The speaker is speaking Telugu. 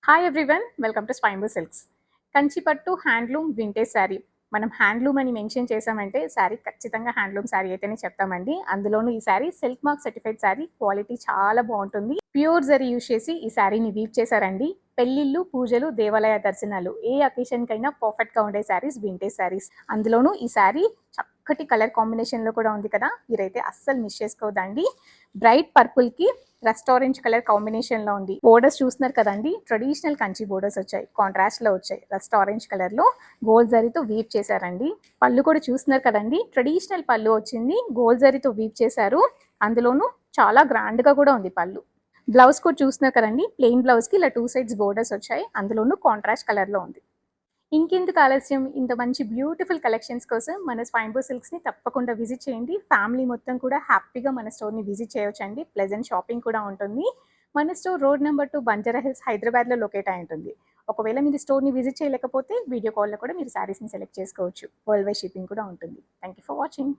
Hi everyone, welcome to Swayambhu silks. Kanchipattu handloom vintage sari. మనం హ్యాండ్లూమ్ అని మెన్షన్ చేసామంటే శారీ ఖచ్చితంగా హ్యాండ్లూమ్ శారీ అయితేనే చెప్తామండి. అందులోనూ ఈ sari silk mark certified sari, quality చాలా బాగుంటుంది. ప్యూర్ జరీ యూజ్ చేసి ఈ శారీని వీవ్ చేశారండి. పెళ్లిళ్ళు, పూజలు, దేవాలయ దర్శనాలు ఏ అకేషన్ కైనా పర్ఫెక్ట్ గా ఉండే శారీస్ వింటేజ్ శారీస్. అందులోనూ ఈ శారీ చక్కటి కలర్ కాంబినేషన్ లో కూడా ఉంది కదా, మీరైతే అస్సలు మిస్ చేసుకోవద్దండి. బ్రైట్ పర్పుల్ కి రస్ట్ ఆరెంజ్ కలర్ కాంబినేషన్ లో ఉంది. బోర్డర్స్ చూస్తున్నారు కదండి, ట్రెడిషనల్ కంచి బోర్డర్స్ వచ్చాయి, కాంట్రాస్ట్ లో వచ్చాయి. రస్ట్ ఆరెంజ్ కలర్ లో గోల్డ్ జరీతో వీవ్ చేశారండి. పళ్ళు కూడా చూస్తున్నారు కదండి, ట్రెడిషనల్ పళ్ళు వచ్చింది, గోల్డ్ జరీతో వీవ్ చేశారు. అందులోనూ చాలా గ్రాండ్ గా కూడా ఉంది పళ్ళు. బ్లౌజ్ కూడా చూస్తున్నారు కదండి, ప్లెయిన్ బ్లౌజ్ కి ఇలా 2 సైడ్స్ బోర్డర్స్ వచ్చాయి. అందులోనూ కాంట్రాస్ట్ కలర్ లో ఉంది. ఇంకెందుకు ఆలస్యం, ఇంత మంచి బ్యూటిఫుల్ కలెక్షన్స్ కోసం మన స్వయంభూ సిల్క్స్ని తప్పకుండా విజిట్ చేయండి. ఫ్యామిలీ మొత్తం కూడా హ్యాపీగా మన స్టోర్ని విజిట్ చేయొచ్చండి. ప్లెజెంట్ షాపింగ్ కూడా ఉంటుంది. మన store road number 2 Banjara hills హైదరాబాద్లో లొకేట్ అయి ఉంటుంది. ఒకవేళ మీరు స్టోర్ని విజిట్ చేయలేకపోతే వీడియో కాల్లో కూడా మీరు శారీస్ని సెలెక్ట్ చేసుకోవచ్చు. వరల్డ్ వైడ్ షిప్పింగ్ కూడా ఉంటుంది. Thank you for watching.